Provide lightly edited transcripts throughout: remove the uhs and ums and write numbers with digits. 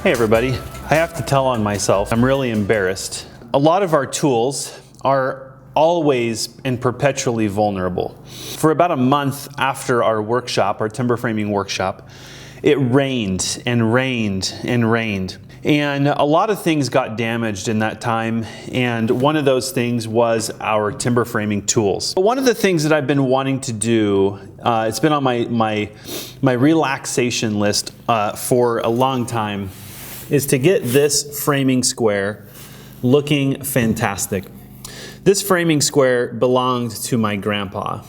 Hey everybody, I have to tell on myself, I'm really embarrassed. A lot of our tools are always and perpetually vulnerable. For about a month after our workshop, our timber framing workshop, it rained and rained and rained. And a lot of things got damaged in that time, and one of those things was our timber framing tools. But one of the things that I've been wanting to do, it's been on my relaxation list for a long time, is to get this framing square looking fantastic. This framing square belonged to my grandpa,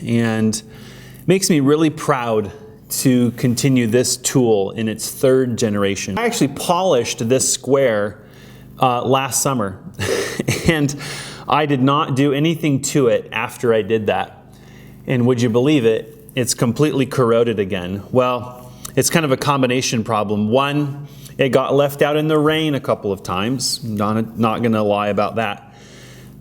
and makes me really proud to continue this tool in its third generation. I actually polished this square last summer, and I did not do anything to it after I did that. And would you believe it, it's completely corroded again. Well, it's kind of a combination problem. One, it got left out in the rain a couple of times, not gonna lie about that.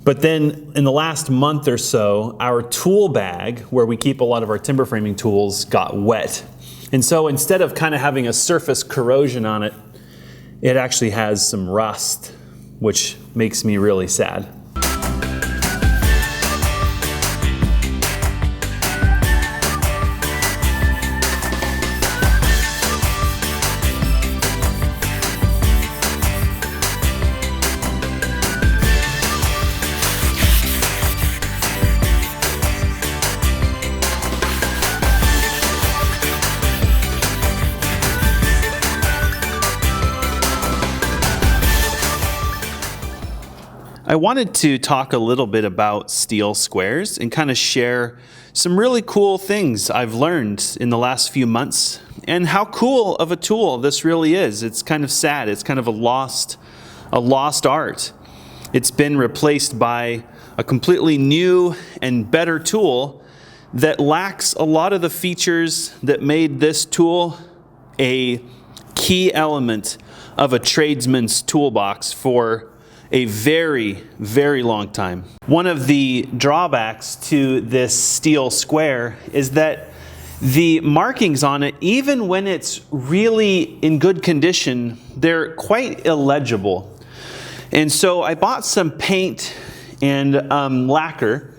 But then in the last month or so, our tool bag, where we keep a lot of our timber framing tools, got wet. And so instead of kind of having a surface corrosion on it, it actually has some rust, which makes me really sad. I wanted to talk a little bit about steel squares and kind of share some really cool things I've learned in the last few months and how cool of a tool this really is. It's kind of sad. It's kind of a lost art. It's been replaced by a completely new and better tool that lacks a lot of the features that made this tool a key element of a tradesman's toolbox for a very, very long time. One of the drawbacks to this steel square is that the markings on it, even when it's really in good condition, they're quite illegible. And so I bought some paint and lacquer,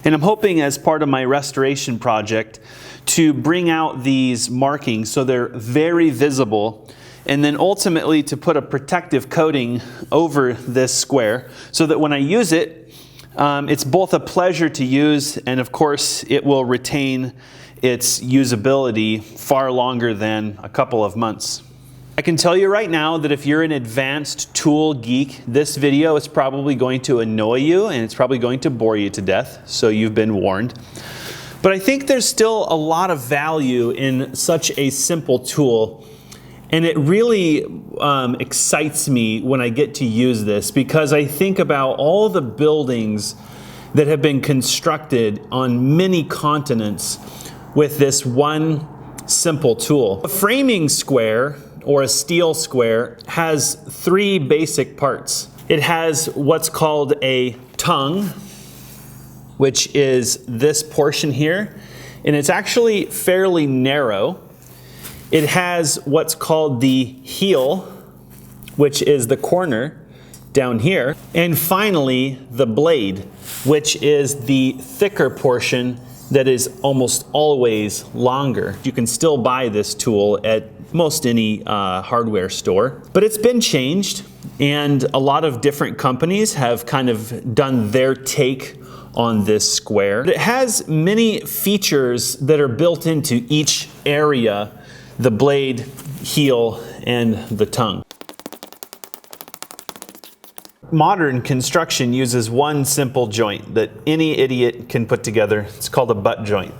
and I'm hoping as part of my restoration project to bring out these markings so they're very visible, and then ultimately to put a protective coating over this square so that when I use it, it's both a pleasure to use, and of course it will retain its usability far longer than a couple of months. I can tell you right now that if you're an advanced tool geek, this video is probably going to annoy you and it's probably going to bore you to death, so you've been warned. But I think there's still a lot of value in such a simple tool. And it really excites me when I get to use this, because I think about all the buildings that have been constructed on many continents with this one simple tool. A framing square, or a steel square, has three basic parts. It has what's called a tongue, which is this portion here, and it's actually fairly narrow. It has what's called the heel, which is the corner down here. And finally, the blade, which is the thicker portion that is almost always longer. You can still buy this tool at most any hardware store, but it's been changed, and a lot of different companies have kind of done their take on this square. It has many features that are built into each area: the blade, heel, and the tongue. Modern construction uses one simple joint that any idiot can put together. It's called a butt joint.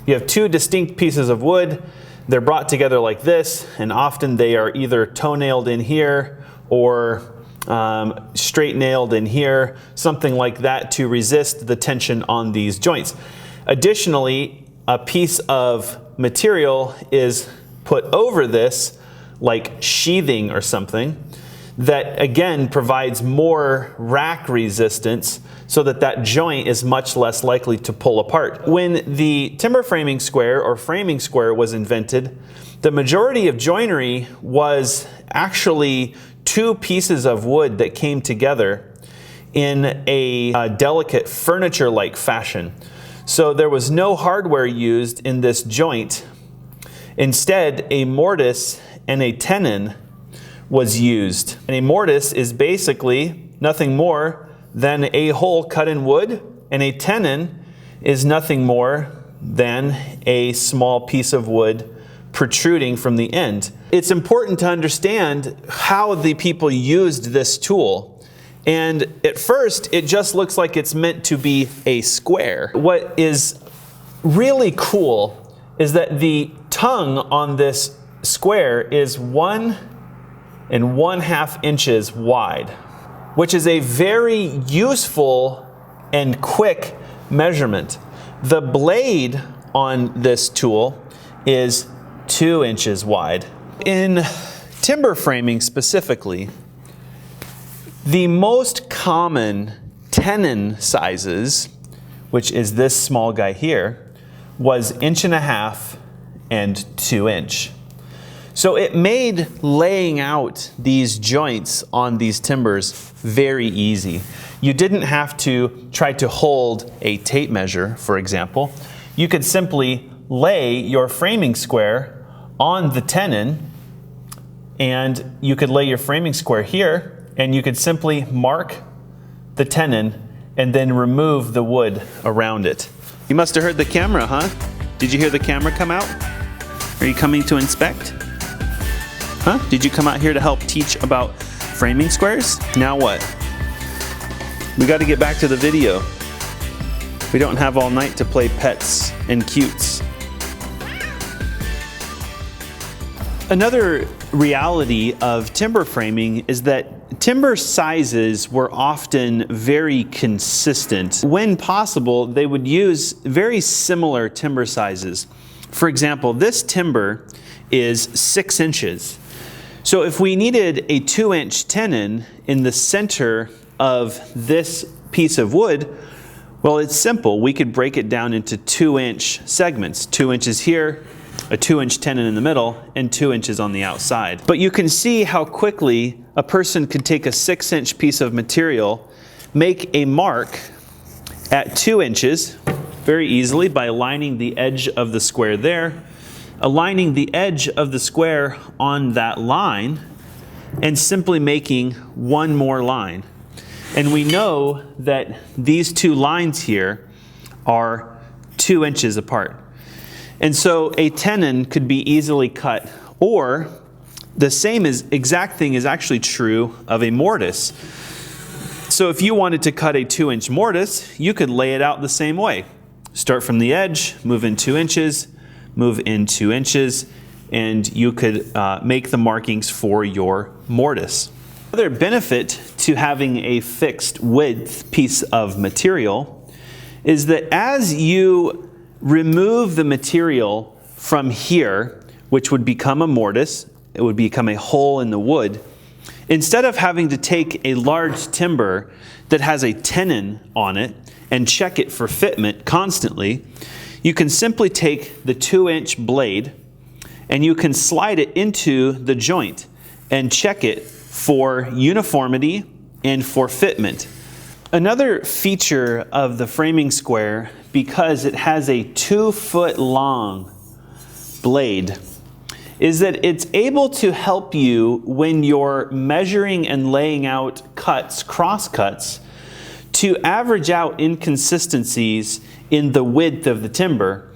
You have two distinct pieces of wood. They're brought together like this, and often they are either toe-nailed in here or straight nailed in here, something like that, to resist the tension on these joints. Additionally, a piece of material is put over this, like sheathing or something, that again provides more rack resistance so that that joint is much less likely to pull apart. When the timber framing square or framing square was invented, the majority of joinery was actually two pieces of wood that came together in a delicate furniture-like fashion. So there was no hardware used in this joint. Instead, a mortise and a tenon was used. And a mortise is basically nothing more than a hole cut in wood, and a tenon is nothing more than a small piece of wood protruding from the end. It's important to understand how the people used this tool. And at first, it just looks like it's meant to be a square. What is really cool is that the tongue on this square is 1 1/2 inches wide, which is a very useful and quick measurement. The blade on this tool is 2 inches wide. In timber framing specifically, the most common tenon sizes, which is this small guy here, was 1.5 and 2 inch. So it made laying out these joints on these timbers very easy. You didn't have to try to hold a tape measure, for example. You could simply lay your framing square on the tenon, and you could lay your framing square here, and you could simply mark the tenon and then remove the wood around it. You must have heard the camera, huh? Did you hear the camera come out? Are you coming to inspect? Huh? Did you come out here to help teach about framing squares? Now what? We got to get back to the video. We don't have all night to play pets and cutes. Another reality of timber framing is that timber sizes were often very consistent. When possible, they would use very similar timber sizes. For example, this timber is 6 inches. So if we needed a 2-inch tenon in the center of this piece of wood, well, it's simple. We could break it down into 2-inch segments. 2 inches here, a 2-inch tenon in the middle, and 2 inches on the outside. But you can see how quickly a person could take a 6-inch piece of material, make a mark at 2 inches very easily by aligning the edge of the square there, aligning the edge of the square on that line, and simply making one more line. And we know that these two lines here are 2 inches apart. And so a tenon could be easily cut, or the same exact thing is actually true of a mortise. So if you wanted to cut a 2-inch mortise, you could lay it out the same way. Start from the edge, move in 2 inches, move in 2 inches, and you could make the markings for your mortise. Another benefit to having a fixed width piece of material is that as you remove the material from here, which would become a mortise, it would become a hole in the wood, instead of having to take a large timber that has a tenon on it and check it for fitment constantly, you can simply take the 2-inch blade and you can slide it into the joint and check it for uniformity and for fitment. Another feature of the framing square, because it has a 2-foot long blade, is that it's able to help you when you're measuring and laying out cuts, cross cuts, to average out inconsistencies in the width of the timber.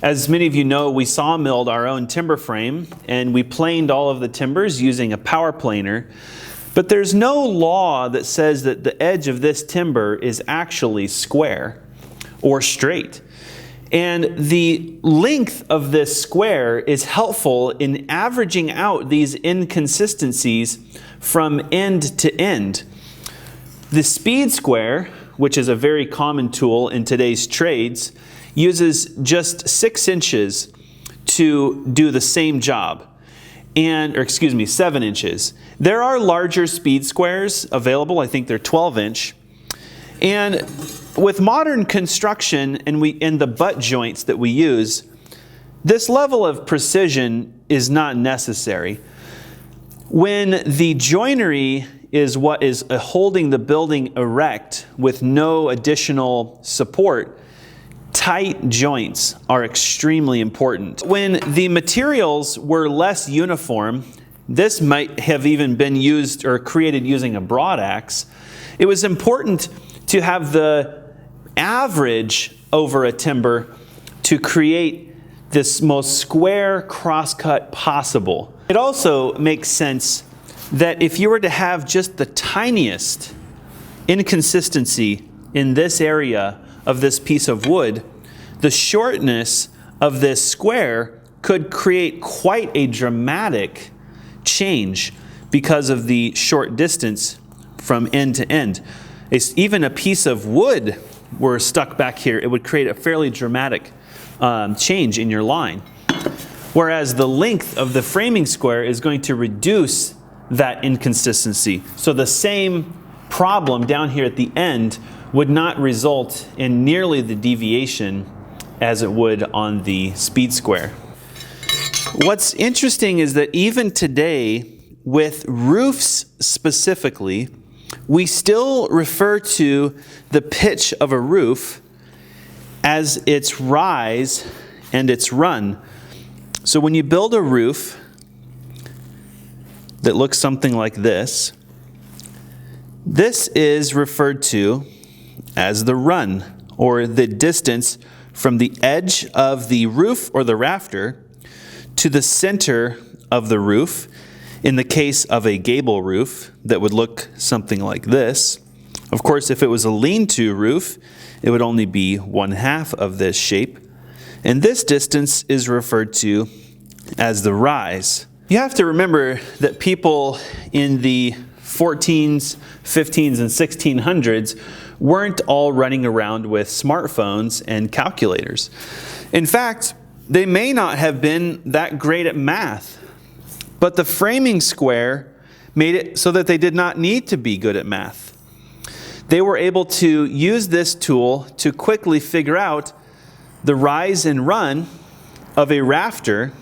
As many of you know, we sawmilled our own timber frame and we planed all of the timbers using a power planer. But there's no law that says that the edge of this timber is actually square or straight. And the length of this square is helpful in averaging out these inconsistencies from end to end. The speed square, which is a very common tool in today's trades, uses just 6 inches to do the same job. or excuse me, 7 inches. There are larger speed squares available. I think they're 12-inch. And with modern construction and the butt joints that we use, this level of precision is not necessary. When the joinery is what is holding the building erect with no additional support, tight joints are extremely important. When the materials were less uniform, this might have even been used or created using a broad axe. It was important to have the average over a timber to create this most square crosscut possible. It also makes sense that if you were to have just the tiniest inconsistency in this area of this piece of wood, the shortness of this square could create quite a dramatic change because of the short distance from end to end. Even a piece of wood were stuck back here, it would create a fairly dramatic change in your line. Whereas the length of the framing square is going to reduce that inconsistency. So the same problem down here at the end would not result in nearly the deviation as it would on the speed square. What's interesting is that even today, with roofs specifically, we still refer to the pitch of a roof as its rise and its run. So when you build a roof that looks something like this, this is referred to as the run, or the distance from the edge of the roof or the rafter to the center of the roof. In the case of a gable roof, that would look something like this. Of course, if it was a lean-to roof, it would only be 1/2 of this shape. And this distance is referred to as the rise. You have to remember that people in the 14s, 15s, and 1600s weren't all running around with smartphones and calculators. In fact, they may not have been that great at math. But the framing square made it so that they did not need to be good at math. They were able to use this tool to quickly figure out the rise and run of a rafter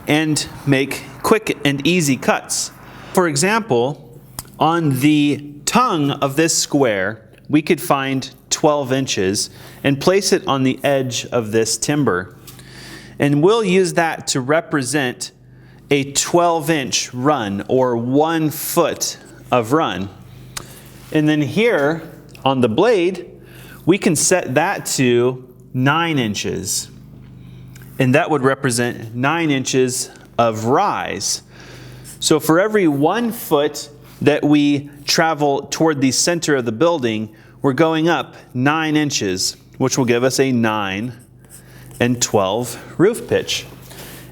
and make quick and easy cuts. For example, on the tongue of this square, we could find 12 inches and place it on the edge of this timber. And we'll use that to represent a 12-inch run, or 1 foot of run. And then here on the blade, we can set that to 9 inches. And that would represent 9 inches of rise. So for every 1 foot that we travel toward the center of the building, we're going up 9 inches, which will give us a 9 and 12 roof pitch.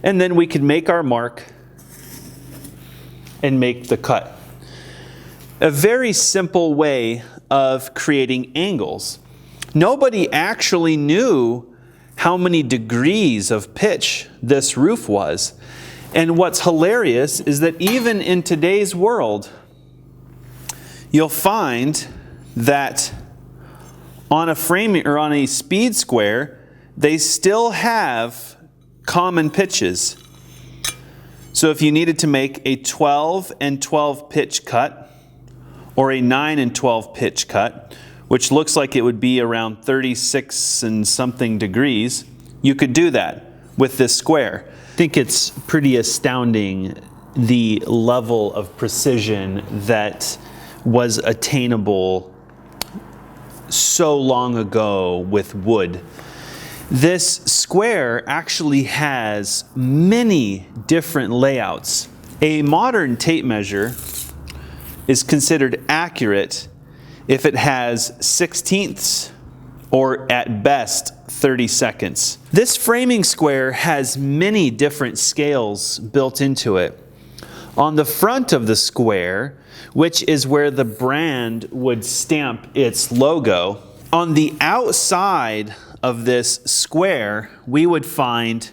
And then we can make our mark and make the cut. A very simple way of creating angles. Nobody actually knew how many degrees of pitch this roof was. And what's hilarious is that even in today's world, you'll find that on a framing or on a speed square, they still have common pitches. So if you needed to make a 12 and 12 pitch cut, or a 9 and 12 pitch cut, which looks like it would be around 36 and something degrees, you could do that with this square. I think it's pretty astounding the level of precision that was attainable so long ago with wood. This square actually has many different layouts. A modern tape measure is considered accurate if it has 1/16 or at best 30 seconds. This framing square has many different scales built into it. On the front of the square, which is where the brand would stamp its logo, on the outside of this square, we would find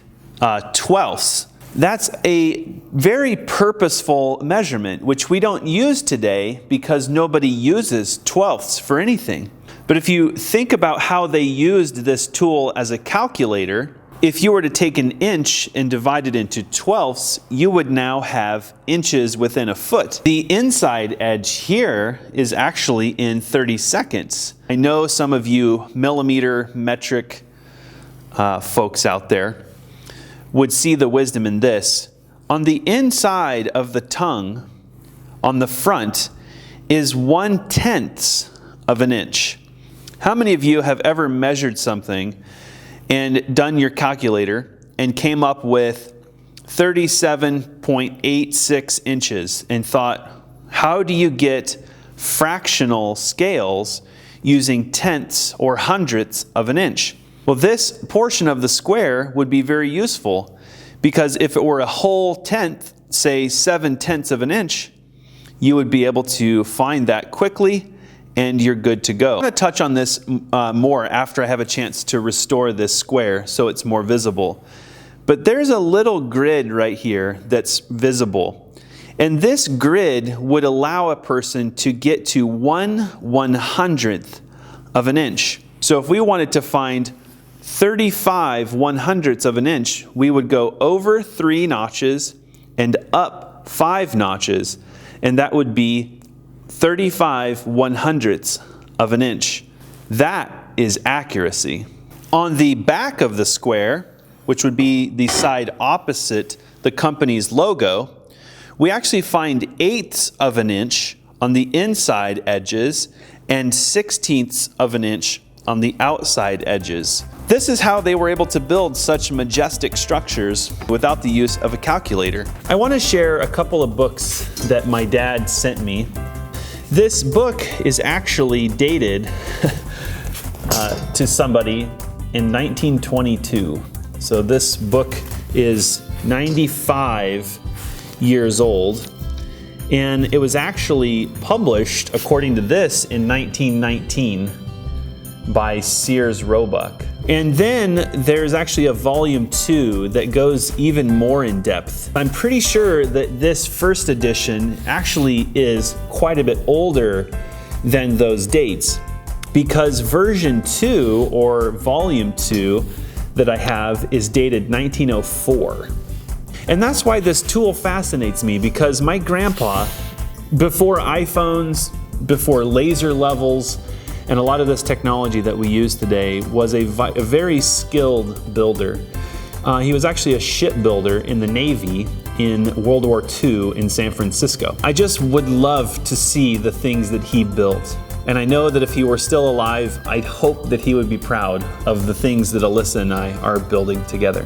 twelfths. That's a very purposeful measurement, which we don't use today because nobody uses twelfths for anything. But if you think about how they used this tool as a calculator, if you were to take an inch and divide it into twelfths, you would now have inches within a foot. The inside edge here is actually in 30 seconds. I know some of you millimeter metric folks out there would see the wisdom in this. On the inside of the tongue, on the front, is 1/10 of an inch. How many of you have ever measured something and done your calculator and came up with 37.86 inches and thought, how do you get fractional scales using tenths or hundredths of an inch? Well, this portion of the square would be very useful because if it were a whole tenth, say 7/10 of an inch, you would be able to find that quickly and you're good to go. I'm going to touch on this more after I have a chance to restore this square so it's more visible. But there's a little grid right here that's visible. And this grid would allow a person to get to 1/100th of an inch. So if we wanted to find 35/100ths of an inch, we would go over 3 notches and up 5 notches, and that would be 35/100ths of an inch. That is accuracy. On the back of the square, which would be the side opposite the company's logo, we actually find 1/8 of an inch on the inside edges and 1/16 of an inch on the outside edges. This is how they were able to build such majestic structures without the use of a calculator. I want to share a couple of books that my dad sent me. This book is actually dated to somebody in 1922. So this book is 95 years old, and it was actually published, according to this, in 1919 by Sears Roebuck. And then there's actually a volume 2 that goes even more in depth. I'm pretty sure that this first edition actually is quite a bit older than those dates, because version 2 or volume 2 that I have is dated 1904. And that's why this tool fascinates me, because my grandpa, before iPhones, before laser levels, and a lot of this technology that we use today, was a very skilled builder. He was actually a shipbuilder in the Navy in World War II in San Francisco. I just would love to see the things that he built. And I know that if he were still alive, I'd hope that he would be proud of the things that Alyssa and I are building together.